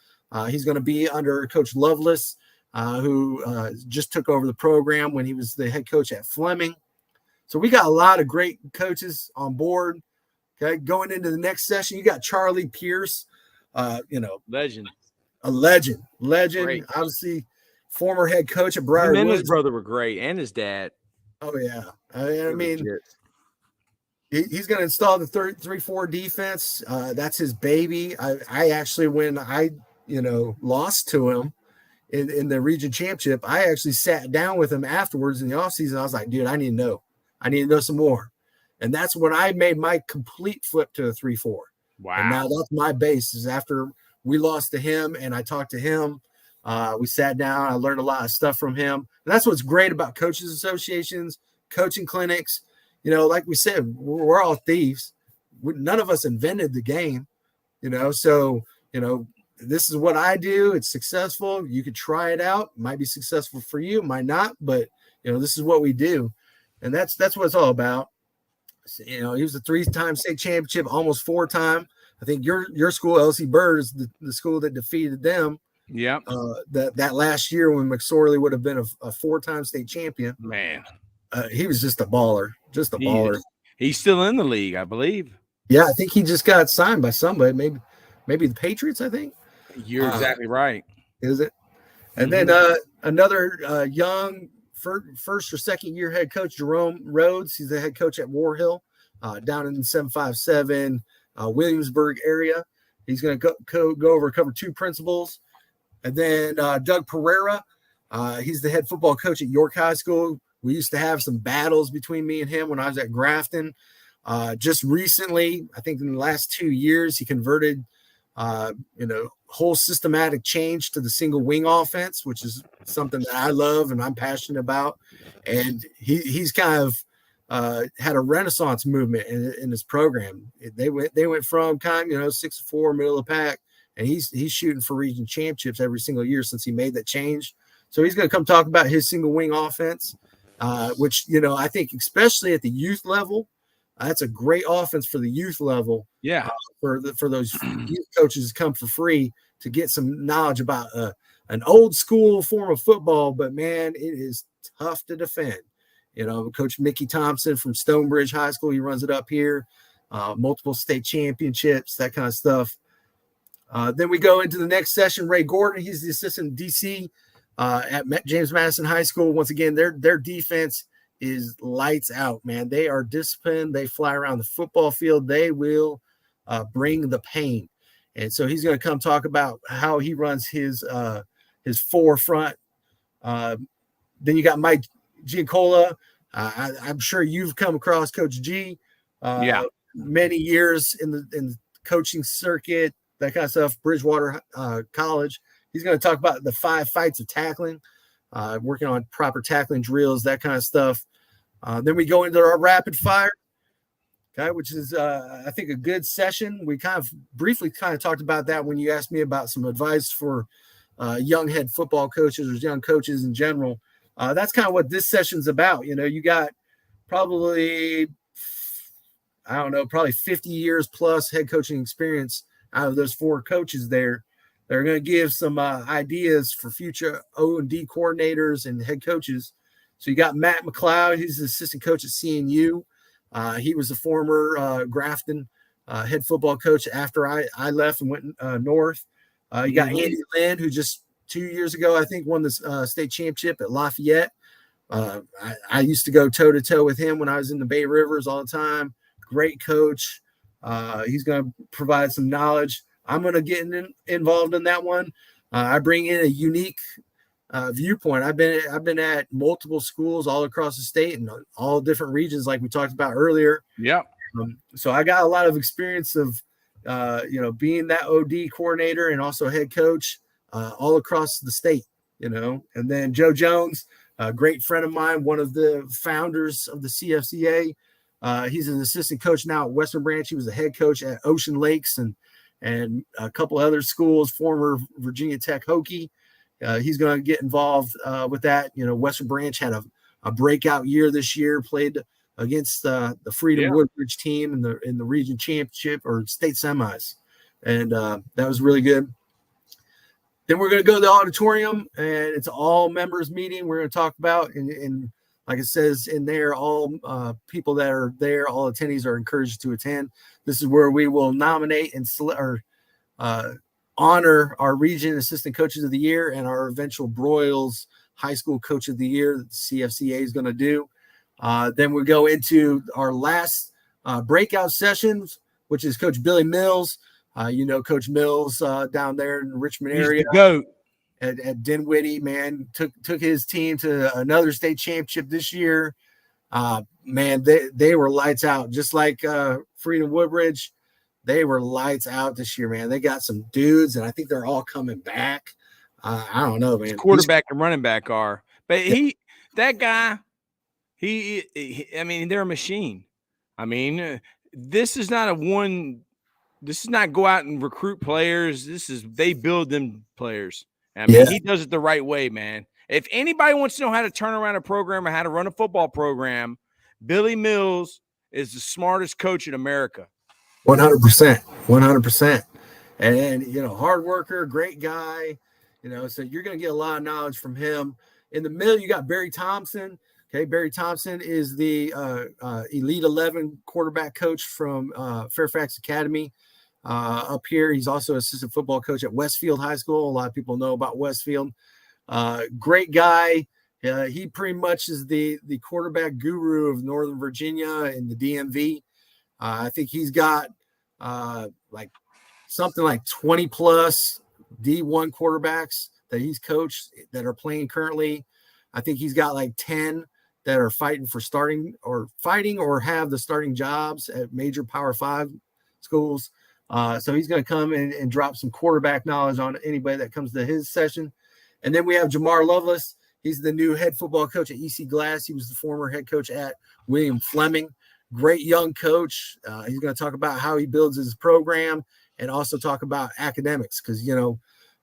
He's going to be under Coach Lovelace, who just took over the program when he was the head coach at Fleming. So we got a lot of great coaches on board. Okay, going into the next session, you got Charlie Pierce, legend. A legend. Great. Obviously, former head coach at Briarwood. Him and his brother were great, and his dad. Oh, yeah. I mean, he's going to install the 3-4 defense. That's his baby. I actually, when I, lost to him in the region championship, I actually sat down with him afterwards in the offseason. I was like, dude, I need to know. I need to know some more. And that's when I made my complete flip to a 3-4. Wow. And now that's my base is after we lost to him and I talked to him. We sat down. I learned a lot of stuff from him. And that's what's great about coaches associations, coaching clinics. Like we said, we're all thieves. None of us invented the game, So, this is what I do. It's successful. You could try it out. It might be successful for you, might not. But, this is what we do. And that's what it's all about. He was a 3-time state championship, almost 4-time. I think your school, LC Bird, is the school that defeated them. Yeah. That last year when McSorley would have been a 4-time state champion. Man. He was just a baller. Just a baller. He's still in the league, I believe. Yeah, I think he just got signed by somebody. Maybe the Patriots, I think. You're exactly right. Is it? And then another young first or second year head coach, Jerome Rhodes. He's the head coach at War Hill down in the 757 Williamsburg area. He's going to go over cover 2 principles. And then Doug Pereira, he's the head football coach at York High School. We used to have some battles between me and him when I was at Grafton. Just recently, I think in the last 2 years, he converted, whole systematic change to the single wing offense, which is something that I love and I'm passionate about. And he's kind of had a renaissance movement in his program. They went from kind of 6-4 middle of the pack, and he's shooting for region championships every single year since he made that change. So he's going to come talk about his single wing offense, which I think especially at the youth level, that's a great offense for the youth level. Yeah, for those youth coaches to come for free to get some knowledge about an old school form of football. But man, it is tough to defend. Coach Mickey Thompson from Stonebridge High School, he runs it up here, multiple state championships, that kind of stuff. Then we go into the next session. Ray Gordon, he's the assistant DC at James Madison High School. Once again, their defense is lights out, man. They are disciplined. They fly around the football field. They will bring the pain. And so he's going to come talk about how he runs his forefront. Then you got Mike Giancola. I'm sure you've come across Coach G. Many years in the coaching circuit, that kind of stuff. Bridgewater College. He's going to talk about the 5 fights of tackling, working on proper tackling drills, that kind of stuff. Then we go into our rapid fire, okay, which is, I think, a good session. We kind of briefly talked about that when you asked me about some advice for young head football coaches or young coaches in general. That's kind of what this session's about. You got probably 50 years plus head coaching experience out of those 4 coaches there. They're going to give some ideas for future O&D coordinators and head coaches. So you got Matt McLeod. He's the assistant coach at CNU. He was a former Grafton head football coach after I left and went north. You got Andy Lynn, who just 2 years ago, I think, won the state championship at Lafayette. I used to go toe to toe with him when I was in the Bay Rivers all the time. Great coach. He's going to provide some knowledge. I'm going to get involved in that one. I bring in a unique viewpoint. I've been at multiple schools all across the state and all different regions, like we talked about earlier. Yeah. So I got a lot of experience of, being that OD coordinator and also head coach all across the state, And then Joe Jones, a great friend of mine, one of the founders of the CFCA. He's an assistant coach now at Western Branch. He was the head coach at Ocean Lakes and a couple other schools, former Virginia Tech Hokie. He's going to get involved with that. Western Branch had a breakout year this year, played against the Freedom Woodbridge team in the region championship or state semis. And that was really good. Then we're going to go to the auditorium, and it's an all members meeting. We're going to talk about, and like it says in there, all people that are there, all attendees are encouraged to attend. This is where we will nominate and honor our region assistant coaches of the year and our eventual Broyles High School Coach of the Year that the CFCA is going to do. Then we go into our last breakout sessions, which is Coach Billy Mills. Coach Mills down there in the Richmond area. Goat. At Dinwiddie, man, took his team to another state championship this year. Man, they were lights out, just like Freedom Woodbridge. They were lights out this year, man. They got some dudes, and I think they're all coming back. I don't know, man. His quarterback and running back are, but that guy, I mean, they're a machine. I mean, this is not This is not go out and recruit players. They build them players. I mean, he does it the right way, man. If anybody wants to know how to turn around a program or how to run a football program, Billy Mills is the smartest coach in America. 100%. 100%. And, hard worker, great guy, so you're going to get a lot of knowledge from him. In the middle, you got Barry Thompson. Okay, Barry Thompson is the Elite 11 quarterback coach from Fairfax Academy up here. He's also assistant football coach at Westfield High School. A lot of people know about Westfield. Great guy. He pretty much is the quarterback guru of Northern Virginia and the DMV. I think he's got something like 20 plus D1 quarterbacks that he's coached that are playing currently. I think he's got like 10 that are fighting or have the starting jobs at major Power 5 schools. So he's going to come and drop some quarterback knowledge on anybody that comes to his session. And then we have Jamar Lovelace. He's the new head football coach at EC Glass. He was the former head coach at William Fleming. Great young coach. He's going to talk about how he builds his program and also talk about academics because,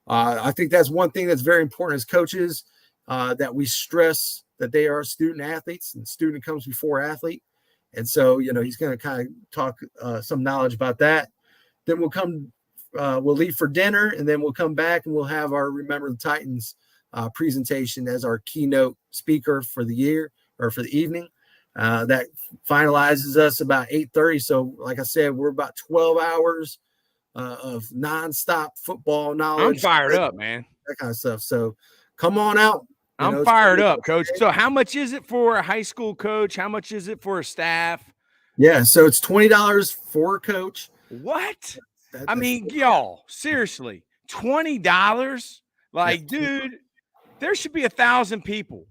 I think that's one thing that's very important as coaches, that we stress that they are student athletes and student comes before athlete. And so, he's going to kind of talk some knowledge about that. Then we'll leave for dinner, and then we'll come back and we'll have our Remember the Titans presentation as our keynote speaker for the year or for the evening. That finalizes us about 8:30. So like I said, we're about 12 hours of nonstop football knowledge. I'm fired up, man. That kind of stuff. So come on out. I'm fired up, Coach. So how much is it for a high school coach? How much is it for a staff? Yeah, so it's $20 for a coach. What? I mean, y'all, seriously, $20? Like, dude, there should be 1,000 people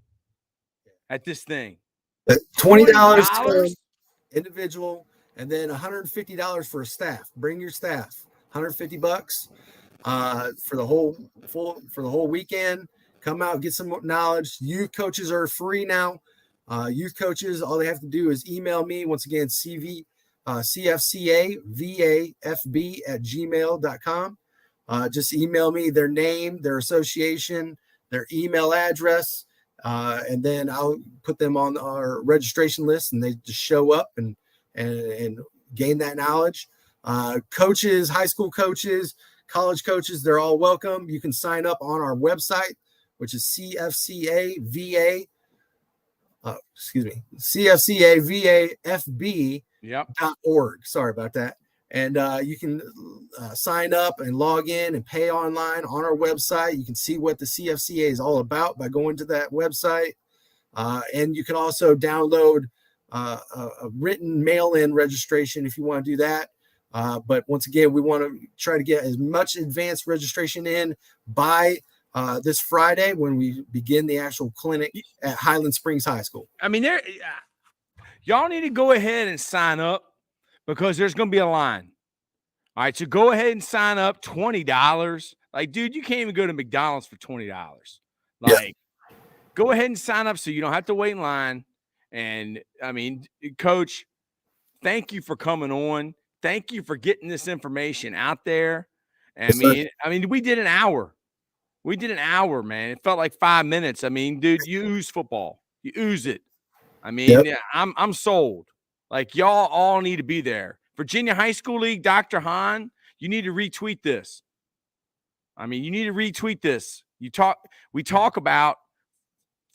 at this thing. $20 for individual, and then $150 for a staff. Bring your staff. $150 for the whole weekend. Come out, get some much Youth coaches are free now. Youth coaches, all they have to do is email me. Once again, CFCAVAFB@gmail.com. Just email me their name, their association, their email address, and then I'll put them on our registration list, and they just show up and gain that knowledge. Coaches, high school coaches, college coaches, they're all welcome. You can sign up on our website, which is CFCAVAFB.org. Sorry about that. And you can sign up and log in and pay online on our website. You can see what the CFCA is all about by going to that website. And you can also download a written mail-in registration if you want to do that. But once again, we want to try to get as much advanced registration in by this Friday when we begin the actual clinic at Highland Springs High School. I mean, y'all need to go ahead and sign up because there's going to be a line. All right, so go ahead and sign up. $20. Like, dude, you can't even go to McDonald's for $20. Like, go ahead and sign up so you don't have to wait in line. And I mean, Coach, thank you for coming on. Thank you for getting this information out there. I mean, we did an hour. We did an hour, man. It felt like 5 minutes. I mean, dude, you ooze football. You ooze it. I mean, I'm sold. Like, y'all all need to be there. Virginia High School League, Dr. Hahn, you need to retweet this. I mean, you need to retweet this. We talk about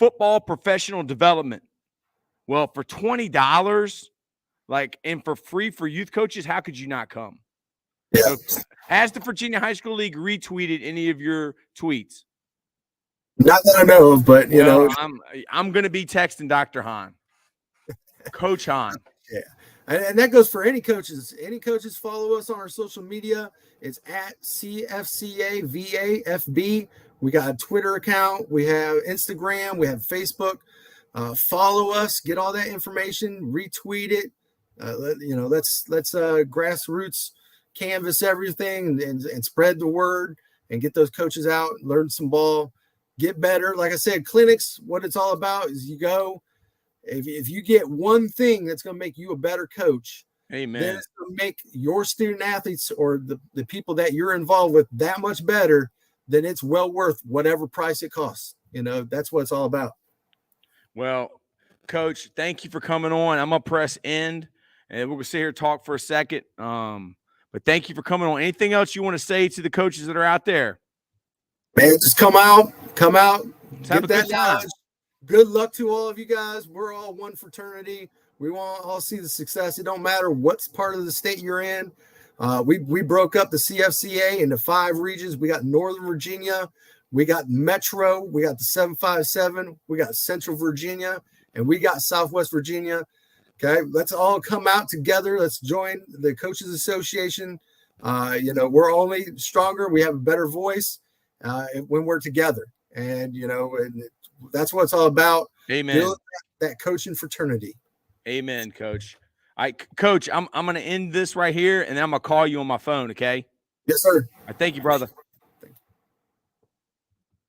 football professional development. Well, for $20, like, and for free for youth coaches, how could you not come? Yeah. So, has the Virginia High School League retweeted any of your tweets? Not that I know of, but you know, I'm going to be texting Dr. Hahn, Coach Hahn. Yeah, and that goes for any coaches. Any coaches follow us on our social media. It's at CFCA VAFB. We got a Twitter account. We have Instagram. We have Facebook. Follow us. Get all that information. Retweet it. Let's grassroots canvas everything and spread the word and get those coaches out. Learn some ball. Get better. Like I said, clinics. What it's all about is you go. If you get one thing that's going to make you a better coach, amen, then it's going to make your student athletes or the people that you're involved with that much better, then it's well worth whatever price it costs. You know, that's what it's all about. Well, Coach, thank you for coming on. I'm going to press end, and we're going to sit here and talk for a second. But thank you for coming on. Anything else you want to say to the coaches that are out there? Man, just come out, Just have a good time. Good luck to all of you guys. We're all one fraternity. We want to all see the success. It don't matter what part of the state you're in. We broke up the CFCA into 5 regions. We got Northern Virginia. We got Metro. We got the 757. We got Central Virginia. And we got Southwest Virginia. Okay, let's all come out together. Let's join the Coaches Association. We're only stronger. We have a better voice when we're together. And, that's what it's all about. Amen. Build that coaching fraternity. Amen, Coach. All right, Coach, I'm going to end this right here, and then I'm going to call you on my phone, okay? Yes, sir. All right, thank you, brother.